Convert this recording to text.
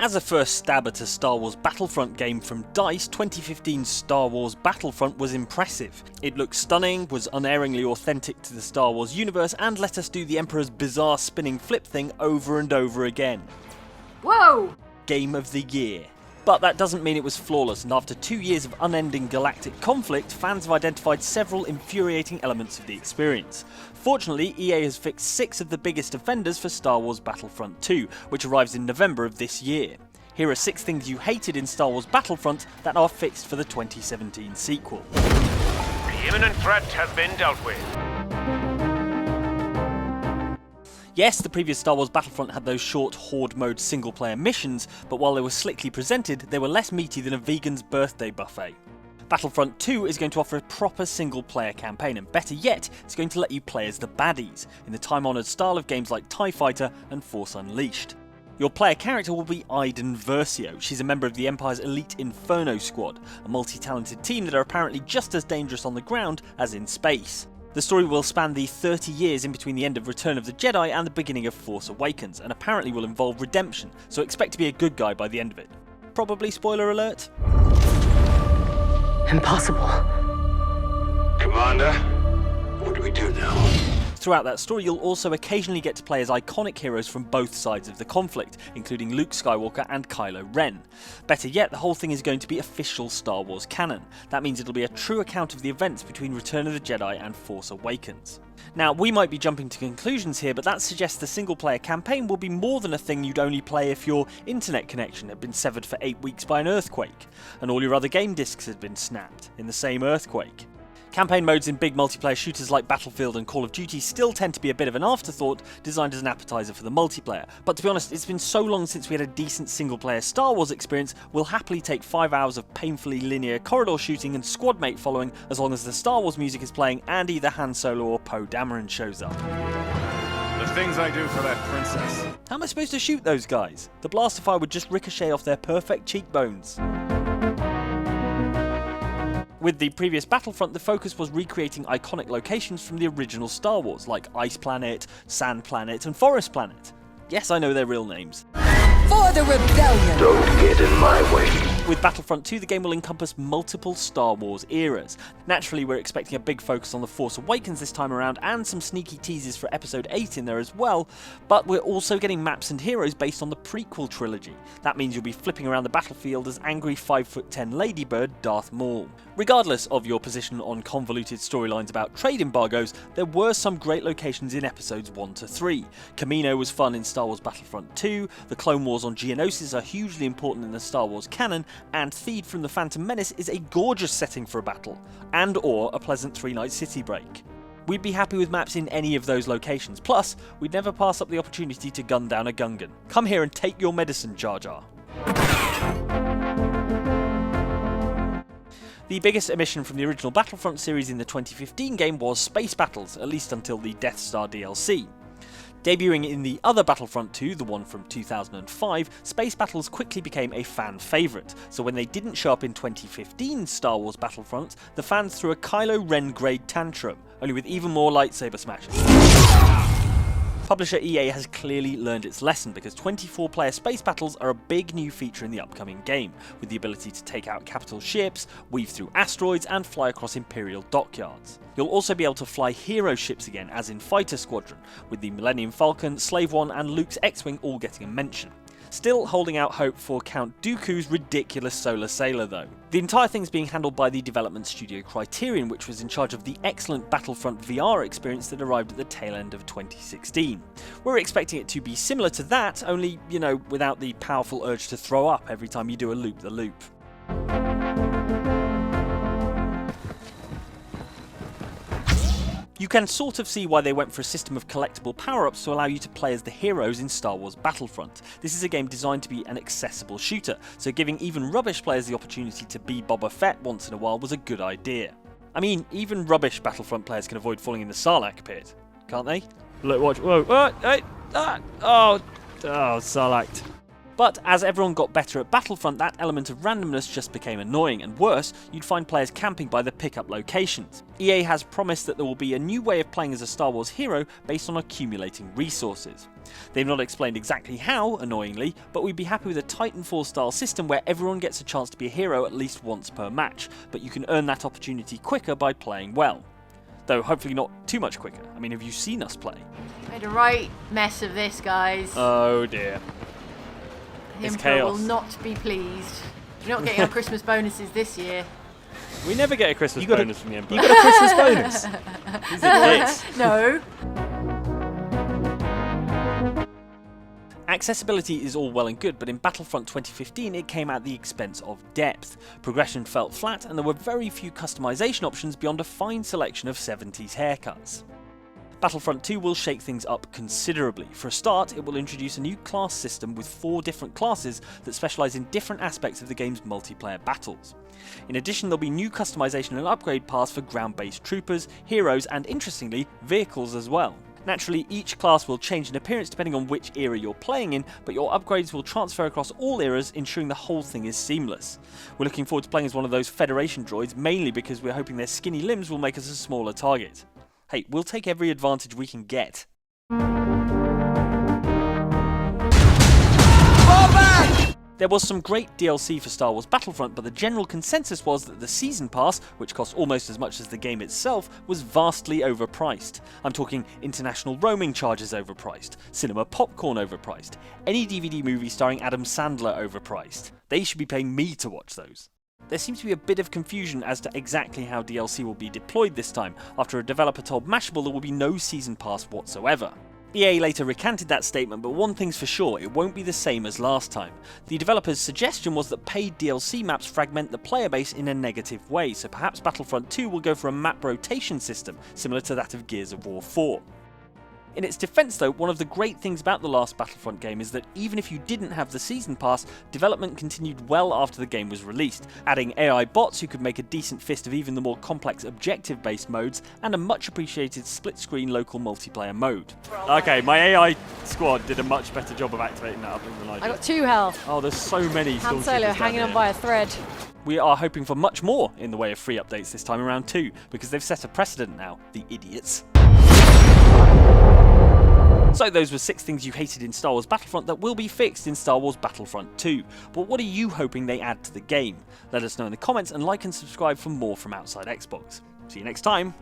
As a first stab at a Star Wars Battlefront game from DICE, 2015's Star Wars Battlefront was impressive. It looked stunning, was unerringly authentic to the Star Wars universe, and let us do the Emperor's bizarre spinning flip thing over and over again. Whoa! Game of the Year. But that doesn't mean it was flawless, and after 2 years of unending galactic conflict, fans have identified several infuriating elements of the experience. Fortunately, EA has fixed 6 of the biggest offenders for Star Wars Battlefront 2, which arrives in November of this year. Here are 6 things you hated in Star Wars Battlefront that are fixed for the 2017 sequel. The imminent threat has been dealt with. Yes, the previous Star Wars Battlefront had those short Horde mode single player missions, but while they were slickly presented, they were less meaty than a vegan's birthday buffet. Battlefront 2 is going to offer a proper single player campaign, and better yet, it's going to let you play as the baddies, in the time-honoured style of games like TIE Fighter and Force Unleashed. Your player character will be Iden Versio. She's a member of the Empire's elite Inferno squad, a multi-talented team that are apparently just as dangerous on the ground as in space. The story will span the 30 years in between the end of Return of the Jedi and the beginning of Force Awakens, and apparently will involve redemption, so expect to be a good guy by the end of it. Probably spoiler alert? Impossible. Commander, what do we do now? Throughout that story, you'll also occasionally get to play as iconic heroes from both sides of the conflict, including Luke Skywalker and Kylo Ren. Better yet, the whole thing is going to be official Star Wars canon. That means it'll be a true account of the events between Return of the Jedi and Force Awakens. Now, we might be jumping to conclusions here, but that suggests the single-player campaign will be more than a thing you'd only play if your internet connection had been severed for 8 weeks by an earthquake, and all your other game discs had been snapped in the same earthquake. Campaign modes in big multiplayer shooters like Battlefield and Call of Duty still tend to be a bit of an afterthought, designed as an appetizer for the multiplayer. But to be honest, it's been so long since we had a decent single-player Star Wars experience, we'll happily take 5 hours of painfully linear corridor shooting and squad mate following, as long as the Star Wars music is playing and either Han Solo or Poe Dameron shows up. The things I do for that princess. How am I supposed to shoot those guys? The blaster fire would just ricochet off their perfect cheekbones. With the previous Battlefront, the focus was recreating iconic locations from the original Star Wars, like Ice Planet, Sand Planet, and Forest Planet. Yes, I know their real names. For the rebellion! Don't get in my way. With Battlefront 2, the game will encompass multiple Star Wars eras. Naturally, we're expecting a big focus on The Force Awakens this time around, and some sneaky teases for Episode 8 in there as well, but we're also getting maps and heroes based on the prequel trilogy. That means you'll be flipping around the battlefield as angry 5'10" ladybird Darth Maul. Regardless of your position on convoluted storylines about trade embargoes, there were some great locations in Episodes 1 to 3. Kamino was fun in Star Wars Battlefront 2, the Clone Wars on Geonosis are hugely important in the Star Wars canon, and Theed from the Phantom Menace is a gorgeous setting for a battle, and or a pleasant 3-night city break. We'd be happy with maps in any of those locations, plus we'd never pass up the opportunity to gun down a Gungan. Come here and take your medicine, Jar Jar. The biggest omission from the original Battlefront series in the 2015 game was space battles, at least until the Death Star DLC. Debuting in the other Battlefront 2, the one from 2005, space battles quickly became a fan favourite, so when they didn't show up in 2015's Star Wars Battlefront, the fans threw a Kylo Ren grade tantrum, only with even more lightsaber smashes. Publisher EA has clearly learned its lesson, because 24-player space battles are a big new feature in the upcoming game, with the ability to take out capital ships, weave through asteroids, and fly across Imperial dockyards. You'll also be able to fly hero ships again, as in Fighter Squadron, with the Millennium Falcon, Slave One, and Luke's X-Wing all getting a mention. Still holding out hope for Count Dooku's ridiculous solar sailor though. The entire thing's being handled by the development studio Criterion, which was in charge of the excellent Battlefront VR experience that arrived at the tail end of 2016. We're expecting it to be similar to that, only, you know, without the powerful urge to throw up every time you do a loop-the-loop. You can sort of see why they went for a system of collectible power-ups to allow you to play as the heroes in Star Wars Battlefront. This is a game designed to be an accessible shooter, so giving even rubbish players the opportunity to be Boba Fett once in a while was a good idea. I mean, even rubbish Battlefront players can avoid falling in the Sarlacc pit, can't they? Look, watch, whoa, hey, oh, Sarlacc. But as everyone got better at Battlefront, that element of randomness just became annoying, and worse, you'd find players camping by the pickup locations. EA has promised that there will be a new way of playing as a Star Wars hero based on accumulating resources. They've not explained exactly how, annoyingly, but we'd be happy with a Titanfall style system where everyone gets a chance to be a hero at least once per match, but you can earn that opportunity quicker by playing well. Though hopefully not too much quicker. I mean, have you seen us play? Made a right mess of this, guys. Oh dear. The It's Emperor chaos. will not be pleased. You're not getting our Christmas bonuses this year. We never get a Christmas bonus from the Empire. You got a Christmas bonus. He's a dick. No. Accessibility is all well and good, but in Battlefront 2015 it came at the expense of depth. Progression felt flat and there were very few customization options beyond a fine selection of 70s haircuts. Battlefront 2 will shake things up considerably. For a start, it will introduce a new class system with 4 different classes that specialise in different aspects of the game's multiplayer battles. In addition, there'll be new customization and upgrade paths for ground-based troopers, heroes and, interestingly, vehicles as well. Naturally, each class will change in appearance depending on which era you're playing in, but your upgrades will transfer across all eras, ensuring the whole thing is seamless. We're looking forward to playing as one of those Federation droids, mainly because we're hoping their skinny limbs will make us a smaller target. Hey, we'll take every advantage we can get. There was some great DLC for Star Wars Battlefront, but the general consensus was that the Season Pass, which cost almost as much as the game itself, was vastly overpriced. I'm talking international roaming charges overpriced, cinema popcorn overpriced, any DVD movie starring Adam Sandler overpriced. They should be paying me to watch those. There seems to be a bit of confusion as to exactly how DLC will be deployed this time, after a developer told Mashable there will be no Season Pass whatsoever. EA later recanted that statement, but one thing's for sure, it won't be the same as last time. The developer's suggestion was that paid DLC maps fragment the player base in a negative way, so perhaps Battlefront 2 will go for a map rotation system, similar to that of Gears of War 4. In its defence though, one of the great things about the last Battlefront game is that even if you didn't have the Season Pass, development continued well after the game was released, adding AI bots who could make a decent fist of even the more complex objective-based modes, and a much appreciated split-screen local multiplayer mode. Okay, my AI squad did a much better job of activating that than I did. I got 2 health. Oh, there's so many Han Solo hanging on by a thread. We are hoping for much more in the way of free updates this time around too, because they've set a precedent now, the idiots. So those were 6 things you hated in Star Wars Battlefront that will be fixed in Star Wars Battlefront 2. But what are you hoping they add to the game? Let us know in the comments and like and subscribe for more from Outside Xbox. See you next time.